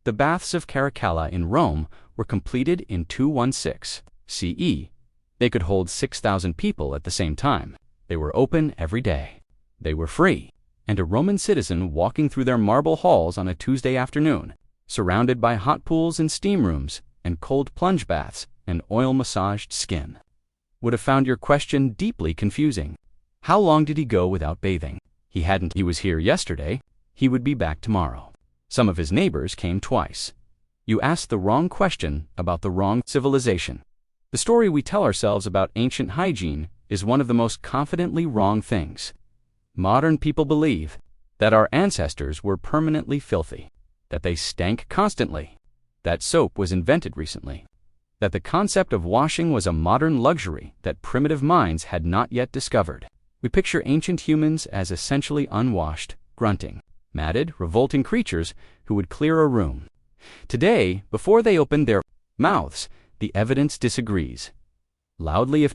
The baths of Caracalla in Rome were completed in 216 CE. They could hold 6,000 people at the same time. They were open every day. They were free. And a Roman citizen walking through their marble halls on a Tuesday afternoon, surrounded by hot pools and steam rooms and cold plunge baths and oil-massaged skin, would have found your question deeply confusing. How long did he go without bathing? He hadn't. He was here yesterday. He would be back tomorrow. Some of his neighbors came twice. You asked the wrong question about the wrong civilization. The story we tell ourselves about ancient hygiene is one of the most confidently wrong things. Modern people believe that our ancestors were permanently filthy, that they stank constantly, that soap was invented recently, that the concept of washing was a modern luxury that primitive minds had not yet discovered. We picture ancient humans as essentially unwashed, grunting, matted, revolting creatures who would clear a room. Today, before they opened their mouths, the evidence disagrees. Loudly, if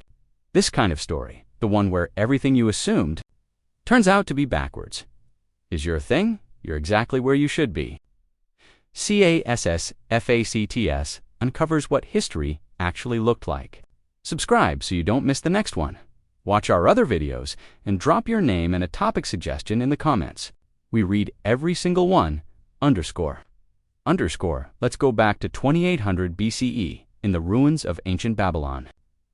this kind of story, the one where everything you assumed turns out to be backwards, is your thing, you're exactly where you should be. CASS uncovers what history actually looked like. Subscribe so you don't miss the next one. Watch our other videos and drop your name and a topic suggestion in the comments. We read every single one. Let's go back to 2800 BCE in the ruins of ancient Babylon.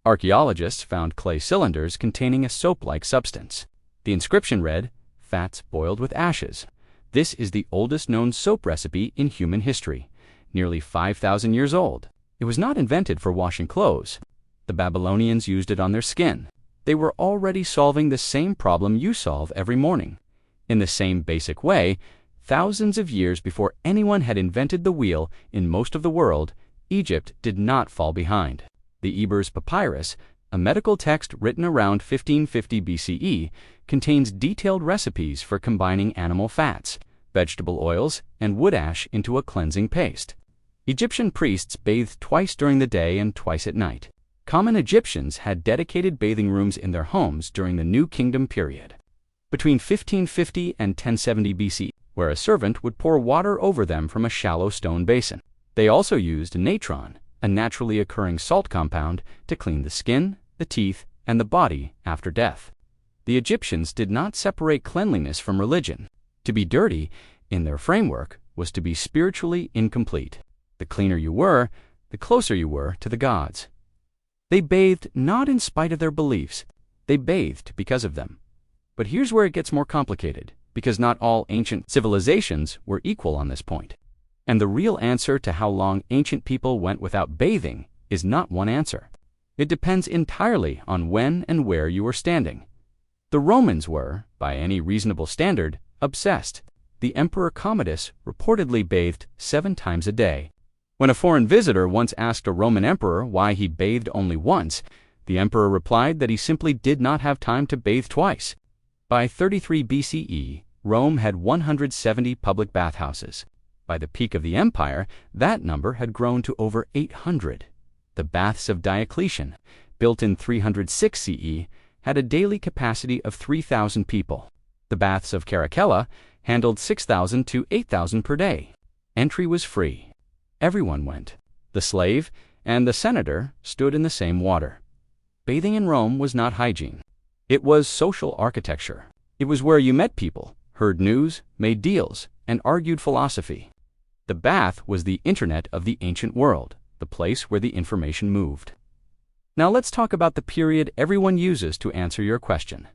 Archaeologists found clay cylinders containing a soap-like substance. The inscription read, "Fats boiled with ashes." This is the oldest known soap recipe in human history, nearly 5,000 years old. It was not invented for washing clothes. The Babylonians used it on their skin. They were already solving the same problem you solve every morning. In the same basic way, thousands of years before anyone had invented the wheel in most of the world, Egypt did not fall behind. The Ebers Papyrus, a medical text written around 1550 BCE, contains detailed recipes for combining animal fats, vegetable oils, and wood ash into a cleansing paste. Egyptian priests bathed twice during the day and twice at night. Common Egyptians had dedicated bathing rooms in their homes during the New Kingdom period, between 1550 and 1070 BC, where a servant would pour water over them from a shallow stone basin. They also used natron, a naturally occurring salt compound, to clean the skin, the teeth, and the body after death. The Egyptians did not separate cleanliness from religion. To be dirty, in their framework, was to be spiritually incomplete. The cleaner you were, the closer you were to the gods. They bathed not in spite of their beliefs. They bathed because of them. But here's where it gets more complicated, because not all ancient civilizations were equal on this point. And the real answer to how long ancient people went without bathing is not one answer. It depends entirely on when and where you were standing. The Romans were, by any reasonable standard, obsessed. The Emperor Commodus reportedly bathed 7 times a day. When a foreign visitor once asked a Roman emperor why he bathed only once, the emperor replied that he simply did not have time to bathe twice. By 33 BCE, Rome had 170 public bathhouses. By the peak of the empire, that number had grown to over 800. The baths of Diocletian, built in 306 CE, had a daily capacity of 3,000 people. The baths of Caracalla handled 6,000 to 8,000 per day. Entry was free. Everyone went. The slave and the senator stood in the same water. Bathing in Rome was not hygiene. It was social architecture. It was where you met people, heard news, made deals, and argued philosophy. The bath was the internet of the ancient world, the place where the information moved. Now let's talk about the period everyone uses to answer your question.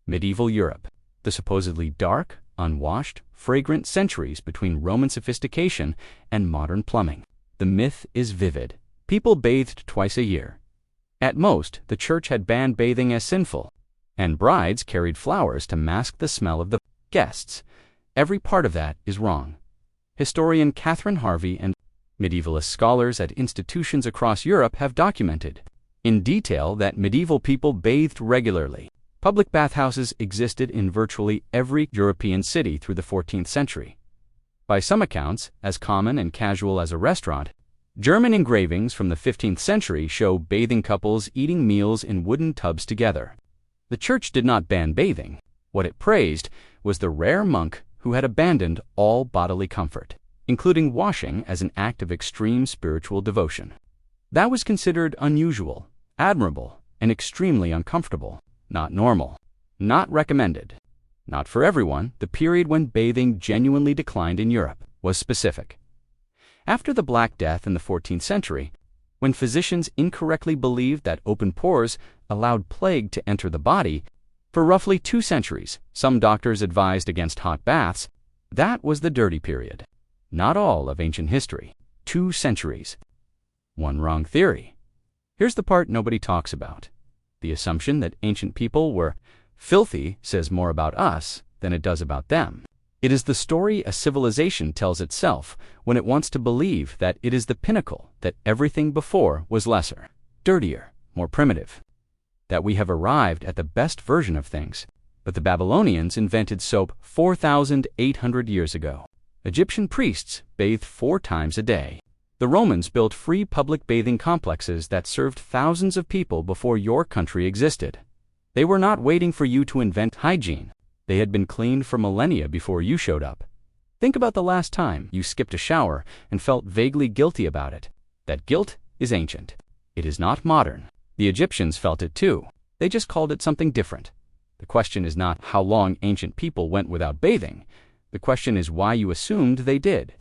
Medieval Europe, the supposedly dark, unwashed, fragrant centuries between Roman sophistication and modern plumbing. The myth is vivid. People bathed twice a year. At most, the church had banned bathing as sinful, and brides carried flowers to mask the smell of the guests. Every part of that is wrong. Historian Catherine Harvey and medievalist scholars at institutions across Europe have documented in detail that medieval people bathed regularly. Public bathhouses existed in virtually every European city through the 14th century. By some accounts, as common and casual as a restaurant, German engravings from the 15th century show bathing couples eating meals in wooden tubs together. The church did not ban bathing. What it praised was the rare monk who had abandoned all bodily comfort. including washing as an act of extreme spiritual devotion. That was considered unusual, admirable, and extremely uncomfortable, not normal, not recommended. Not for everyone, the period when bathing genuinely declined in Europe was specific. After the Black Death in the 14th century, when physicians incorrectly believed that open pores allowed plague to enter the body, for roughly 2 centuries, some doctors advised against hot baths. That was the dirty period. Not all of ancient history. 2 centuries. One wrong theory. Here's the part nobody talks about. The assumption that ancient people were filthy says more about us than it does about them. It is the story a civilization tells itself when it wants to believe that it is the pinnacle, that everything before was lesser, dirtier, more primitive, that we have arrived at the best version of things. But the Babylonians invented soap 4,800 years ago. Egyptian priests bathed 4 times a day. The Romans built free public bathing complexes that served thousands of people before your country existed. They were not waiting for you to invent hygiene. They had been cleaned for millennia before you showed up. Think about the last time you skipped a shower and felt vaguely guilty about it. That guilt is ancient. It is not modern. The Egyptians felt it too. They just called it something different. The question is not how long ancient people went without bathing. The question is why you assumed they did.